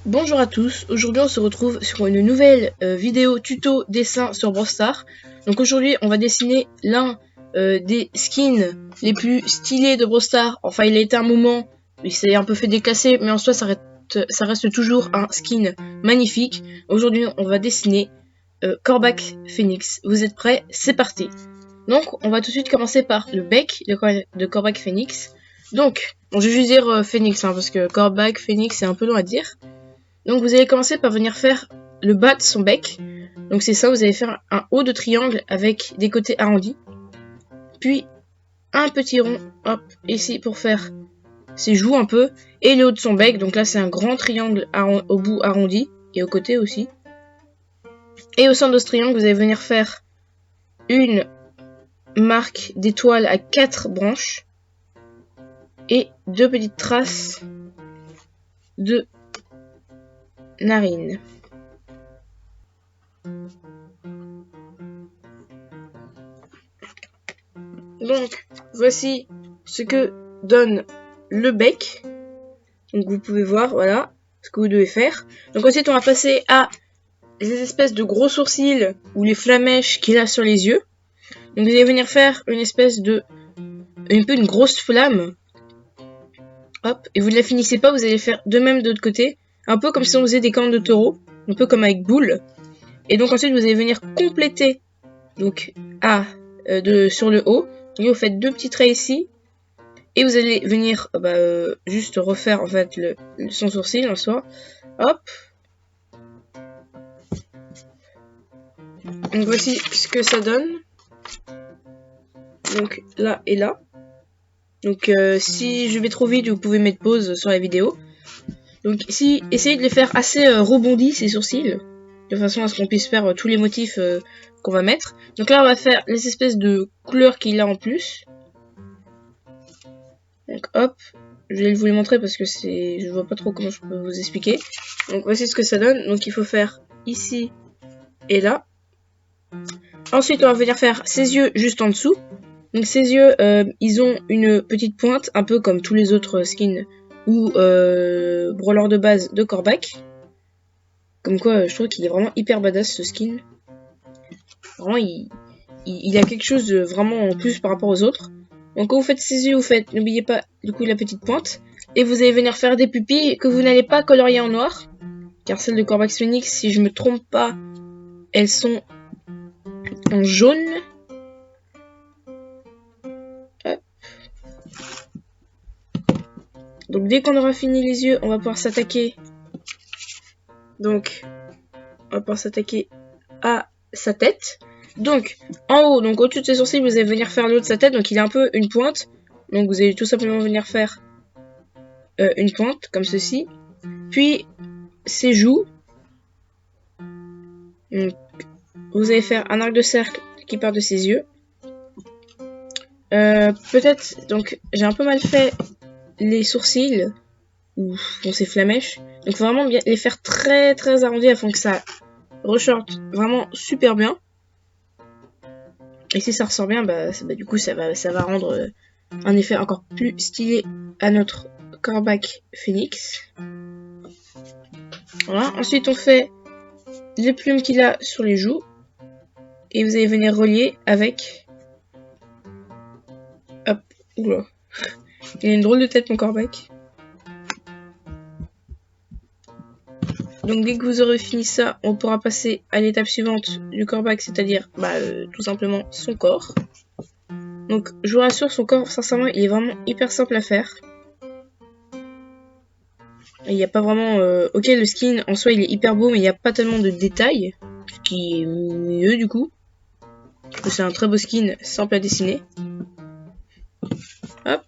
Bonjour à tous, aujourd'hui on se retrouve sur une nouvelle vidéo tuto dessin sur Brawl Stars. Donc aujourd'hui on va dessiner l'un des skins les plus stylés de Brawl Stars. Enfin il a été un moment, il s'est un peu fait déclasser, mais en soi ça reste toujours un skin magnifique. Aujourd'hui on va dessiner Corbac Phoenix. Vous êtes prêts? C'est parti. Donc on va tout de suite commencer par le bec de Corbac Phoenix. Donc, bon, je vais juste dire Phoenix parce que Corbac Phoenix c'est un peu long à dire. Donc vous allez commencer par venir faire le bas de son bec. Donc c'est ça, vous allez faire un haut de triangle avec des côtés arrondis. Puis un petit rond, hop, ici pour faire ses joues un peu. Et le haut de son bec, donc là c'est un grand triangle au bout arrondi et au côté aussi. Et au centre de ce triangle, vous allez venir faire une marque d'étoile à 4 branches. Et 2 petites traces de narines. Donc, voici ce que donne le bec. Donc, vous pouvez voir, voilà, ce que vous devez faire. Donc, ensuite, on va passer à les espèces de gros sourcils ou les flamèches qu'il a sur les yeux. Donc, vous allez venir faire une espèce de... une grosse flamme. Hop, et vous ne la finissez pas, vous allez faire de même de l'autre côté. Un peu comme si on faisait des cornes de taureau. Un peu comme avec boule. Et donc, ensuite, vous allez venir compléter donc sur le haut. Et vous faites 2 petits traits ici. Et vous allez venir juste refaire en fait son sourcil en soi. Hop. Donc voici ce que ça donne. Donc là et là. Donc si je vais trop vite, vous pouvez mettre pause sur la vidéo. Donc ici, essayez de les faire assez rebondis ces sourcils. De façon à ce qu'on puisse faire tous les motifs qu'on va mettre. Donc là on va faire les espèces de couleurs qu'il a en plus. Donc hop, je vais vous les montrer parce que je vois pas trop comment je peux vous expliquer. Donc voici ce que ça donne. Donc il faut faire ici et là. Ensuite on va venir faire ses yeux juste en dessous. Donc ses yeux, ils ont une petite pointe, un peu comme tous les autres skins ou brawlers de base de Corbac. Comme quoi je trouve qu'il est vraiment hyper badass ce skin. Vraiment il a quelque chose de vraiment en plus par rapport aux autres. Donc quand vous faites ses yeux, n'oubliez pas du coup la petite pointe. Et vous allez venir faire des pupilles que vous n'allez pas colorier en noir. Car celles de Corbac Phoenix, si je me trompe pas, elles sont en jaune. Hop. Donc dès qu'on aura fini les yeux, on va pouvoir s'attaquer. Donc on va pouvoir s'attaquer à sa tête. Donc en haut, donc au-dessus de ses sourcils, vous allez venir faire le haut de sa tête. Donc il a un peu une pointe. Donc vous allez tout simplement venir faire une pointe comme ceci. Puis ses joues. Donc, vous allez faire un arc de cercle qui part de ses yeux. Peut-être, donc j'ai un peu mal fait les sourcils ou ces flamèches. Donc il faut vraiment bien les faire très très arrondis afin que ça ressorte vraiment super bien. Et si ça ressort bien, du coup ça va rendre un effet encore plus stylé à notre Corbac Phoenix. Voilà. Ensuite on fait les plumes qu'il a sur les joues. Et vous allez venir relier avec... Hop, oula. Il a une drôle de tête mon Corbac. Donc dès que vous aurez fini ça, on pourra passer à l'étape suivante du Corbac, c'est-à-dire tout simplement son corps. Donc je vous rassure, son corps, sincèrement, il est vraiment hyper simple à faire. Il n'y a pas vraiment... Ok, le skin en soi il est hyper beau, mais il n'y a pas tellement de détails. Ce qui est mieux du coup. Parce que c'est un très beau skin simple à dessiner. Hop.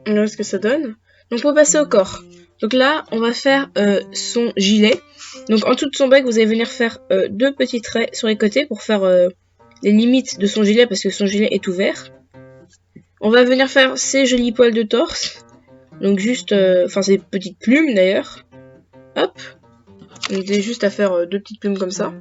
Voilà ce que ça donne. Donc pour passer au corps. Donc là, on va faire son gilet. Donc en dessous de son bec, vous allez venir faire 2 petits traits sur les côtés pour faire les limites de son gilet parce que son gilet est ouvert. On va venir faire ses jolis poils de torse. Donc juste, ses petites plumes d'ailleurs. Hop. Donc vous avez juste à faire 2 petites plumes comme ça.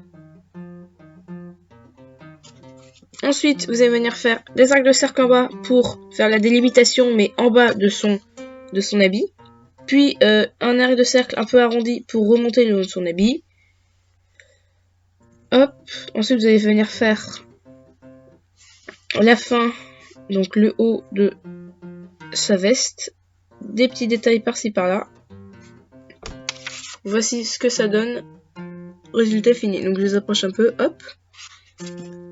Ensuite, vous allez venir faire des arcs de cercle en bas pour faire la délimitation, mais en bas de son habit. Puis un arc de cercle un peu arrondi pour remonter le long de son habit. Hop. Ensuite, vous allez venir faire la fin, donc le haut de sa veste. Des petits détails par-ci par-là. Voici ce que ça donne. Résultat fini. Donc je les approche un peu. Hop.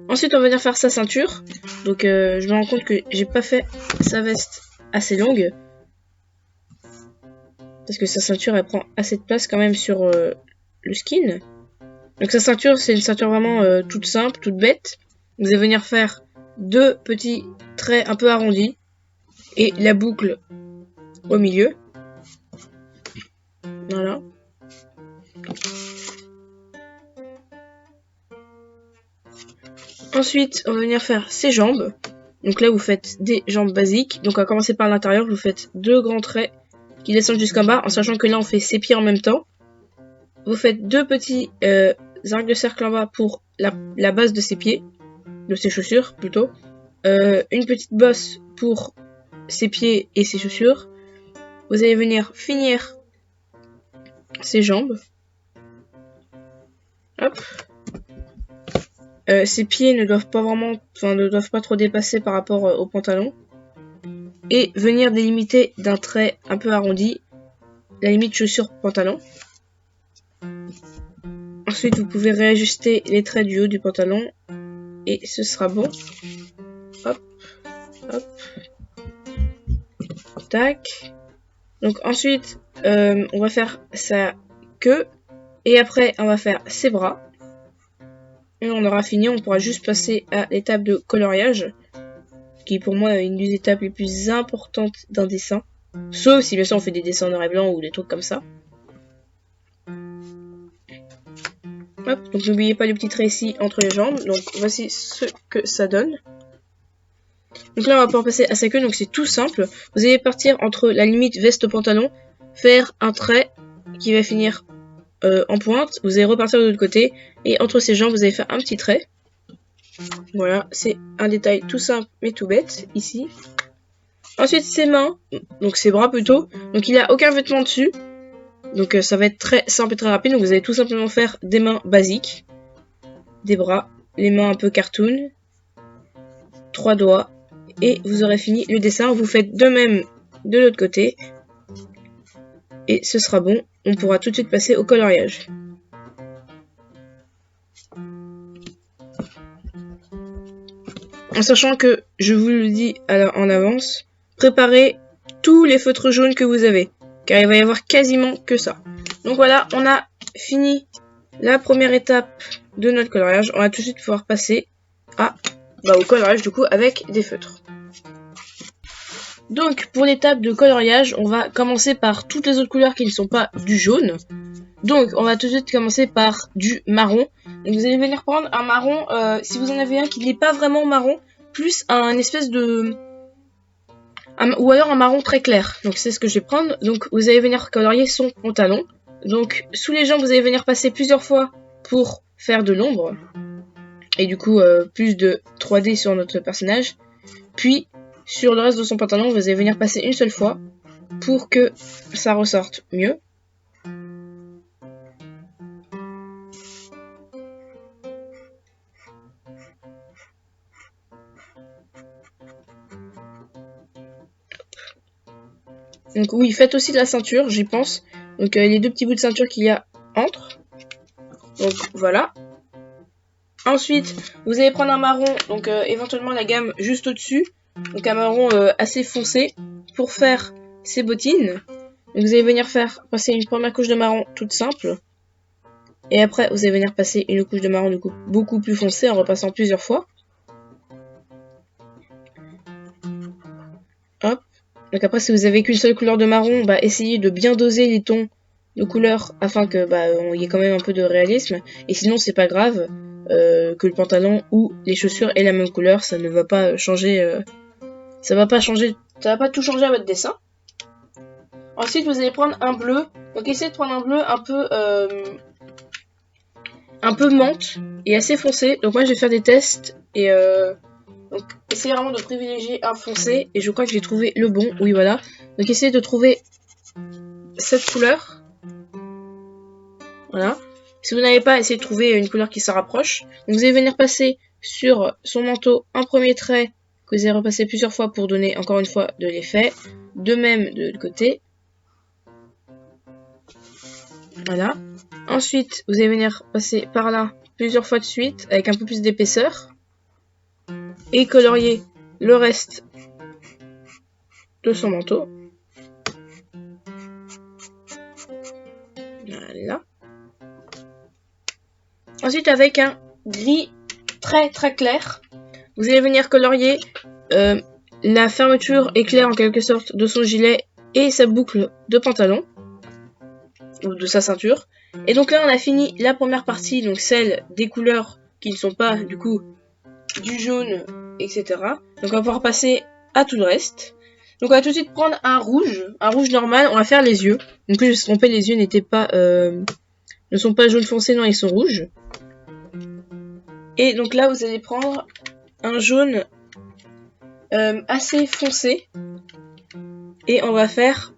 Ensuite, on va venir faire sa ceinture. Donc je me rends compte que j'ai pas fait sa veste assez longue. Parce que sa ceinture, elle prend assez de place quand même sur le skin. Donc sa ceinture, c'est une ceinture vraiment toute simple, toute bête. Vous allez venir faire deux petits traits un peu arrondis. Et la boucle au milieu. Voilà. Ensuite, on va venir faire ses jambes. Donc là, vous faites des jambes basiques. Donc on va commencer par l'intérieur. Vous faites deux grands traits qui descendent jusqu'en bas. En sachant que là, on fait ses pieds en même temps. Vous faites deux petits arcs de cercle en bas pour la base de ses pieds. De ses chaussures, plutôt. Une petite bosse pour ses pieds et ses chaussures. Vous allez venir finir ses jambes. Hop. Ses pieds ne doivent pas trop dépasser par rapport au pantalon. Et venir délimiter d'un trait un peu arrondi la limite chaussure-pantalon. Ensuite, vous pouvez réajuster les traits du haut du pantalon. Et ce sera bon. Hop. Hop. Tac. Donc ensuite, on va faire sa queue. Et après, on va faire ses bras. Et on aura fini, on pourra juste passer à l'étape de coloriage, qui pour moi est une des étapes les plus importantes d'un dessin. Sauf si bien sûr on fait des dessins en noir et blanc ou des trucs comme ça. Hop, donc n'oubliez pas le petit trait ici entre les jambes. Donc voici ce que ça donne. Donc là on va pouvoir passer à sa queue, donc c'est tout simple. Vous allez partir entre la limite veste-pantalon, faire un trait qui va finir en pointe, vous allez repartir de l'autre côté, et entre ses jambes, vous allez faire un petit trait. Voilà, c'est un détail tout simple mais tout bête, ici. Ensuite, ses mains, donc ses bras plutôt, donc il n'a aucun vêtement dessus, donc ça va être très simple et très rapide, donc vous allez tout simplement faire des mains basiques, des bras, les mains un peu cartoon, 3 doigts, et vous aurez fini le dessin. Vous faites de même de l'autre côté, et ce sera bon. On pourra tout de suite passer au coloriage. En sachant que, je vous le dis en avance, préparez tous les feutres jaunes que vous avez, car il va y avoir quasiment que ça. Donc voilà, on a fini la première étape de notre coloriage. On va tout de suite pouvoir passer au coloriage du coup avec des feutres. Donc pour l'étape de coloriage, on va commencer par toutes les autres couleurs qui ne sont pas du jaune. Donc on va tout de suite commencer par du marron. Donc vous allez venir prendre un marron, si vous en avez un qui n'est pas vraiment marron, plus un espèce de... ou alors un marron très clair. Donc c'est ce que je vais prendre. Donc vous allez venir colorier son pantalon. Donc sous les jambes, vous allez venir passer plusieurs fois pour faire de l'ombre. Et du coup plus de 3D sur notre personnage. Puis sur le reste de son pantalon, vous allez venir passer une seule fois pour que ça ressorte mieux. Donc oui, faites aussi de la ceinture, j'y pense. Donc les deux petits bouts de ceinture qu'il y a entre. Donc voilà. Ensuite, vous allez prendre un marron, donc éventuellement la gamme juste au-dessus. Donc un marron assez foncé pour faire ses bottines. Donc vous allez venir passer une première couche de marron toute simple. Et après, vous allez venir passer une couche de marron du coup beaucoup plus foncé en repassant plusieurs fois. Hop. Donc après, si vous avez qu'une seule couleur de marron, essayez de bien doser les tons de couleurs afin que on y ait quand même un peu de réalisme. Et sinon, c'est pas grave que le pantalon ou les chaussures aient la même couleur, ça ne va pas changer. Ça va pas tout changer à votre dessin. Ensuite, vous allez prendre un bleu. Donc essayez de prendre un bleu un peu menthe et assez foncé. Donc moi, je vais faire des tests et Donc essayez vraiment de privilégier un foncé. Et je crois que j'ai trouvé le bon. Oui, voilà. Donc essayez de trouver cette couleur. Voilà. Si vous n'avez pas, essayez de trouver une couleur qui se rapproche. Donc vous allez venir passer sur son manteau un premier trait que vous allez repasser plusieurs fois pour donner encore une fois de l'effet. De même de l'autre côté. Voilà. Ensuite, vous allez venir passer par là plusieurs fois de suite avec un peu plus d'épaisseur. Et colorier le reste de son manteau. Voilà. Ensuite, avec un gris très très clair, vous allez venir colorier la fermeture éclair en quelque sorte de son gilet et sa boucle de pantalon ou de sa ceinture. Et donc là on a fini la première partie, donc celle des couleurs qui ne sont pas du coup du jaune, etc. Donc on va pouvoir passer à tout le reste. Donc on va tout de suite prendre un rouge normal, on va faire les yeux. Donc plus je me suis trompé, les yeux n'étaient pas ne sont pas jaune foncé, non ils sont rouges. Et donc là vous allez prendre un jaune assez foncé et on va faire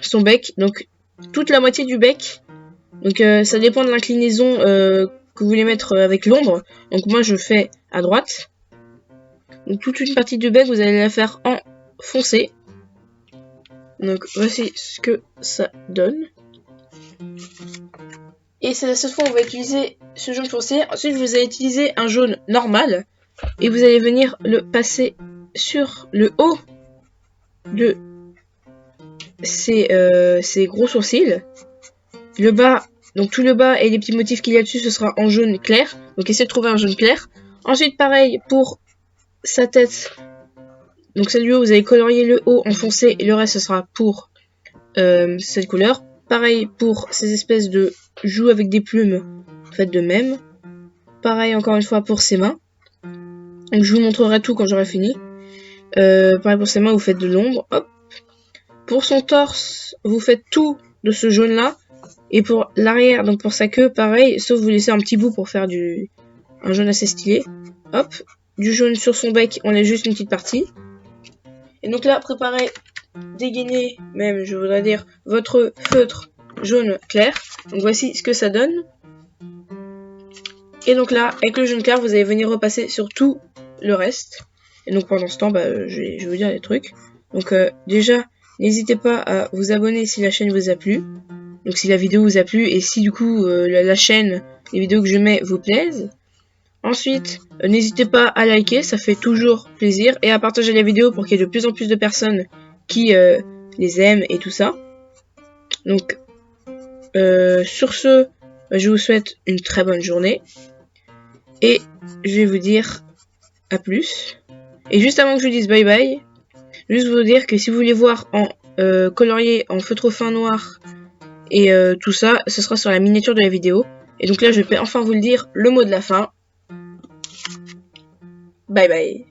son bec, donc toute la moitié du bec. Donc ça dépend de l'inclinaison que vous voulez mettre avec l'ombre. Donc moi je fais à droite. Donc toute une partie du bec vous allez la faire en foncé. Donc voici ce que ça donne. Et c'est la seule fois où on va utiliser ce jaune foncé. Ensuite vous allez utiliser un jaune normal. Et vous allez venir le passer sur le haut de ces gros sourcils. Le bas, donc tout le bas et les petits motifs qu'il y a dessus, ce sera en jaune clair. Donc essayez de trouver un jaune clair. Ensuite pareil pour sa tête. Donc celle du haut, vous allez colorier le haut en foncé et le reste ce sera pour cette couleur. Pareil pour ces espèces de joues avec des plumes, faites de même. Pareil encore une fois pour ses mains. Donc je vous montrerai tout quand j'aurai fini. Pareil pour ses mains, vous faites de l'ombre. Hop. Pour son torse, vous faites tout de ce jaune là. Et pour l'arrière, donc pour sa queue, pareil, sauf vous laissez un petit bout pour faire un jaune assez stylé. Hop. Du jaune sur son bec, on laisse juste une petite partie. Et donc là, préparez, dégainez, même je voudrais dire, votre feutre jaune clair. Donc voici ce que ça donne. Et donc là, avec le jaune clair, vous allez venir repasser sur tout le reste. Et donc pendant ce temps, je vais vous dire les trucs. Donc déjà, n'hésitez pas à vous abonner si la chaîne vous a plu. Donc si la vidéo vous a plu et si du coup la chaîne, les vidéos que je mets vous plaisent. Ensuite, n'hésitez pas à liker, ça fait toujours plaisir. Et à partager la vidéo pour qu'il y ait de plus en plus de personnes qui les aiment et tout ça. Donc sur ce, je vous souhaite une très bonne journée. Et je vais vous dire à plus. Et juste avant que je vous dise bye bye, juste vous dire que si vous voulez voir en colorier en feutre fin noir et tout ça, ce sera sur la miniature de la vidéo. Et donc là, je vais enfin vous le dire, le mot de la fin. Bye bye.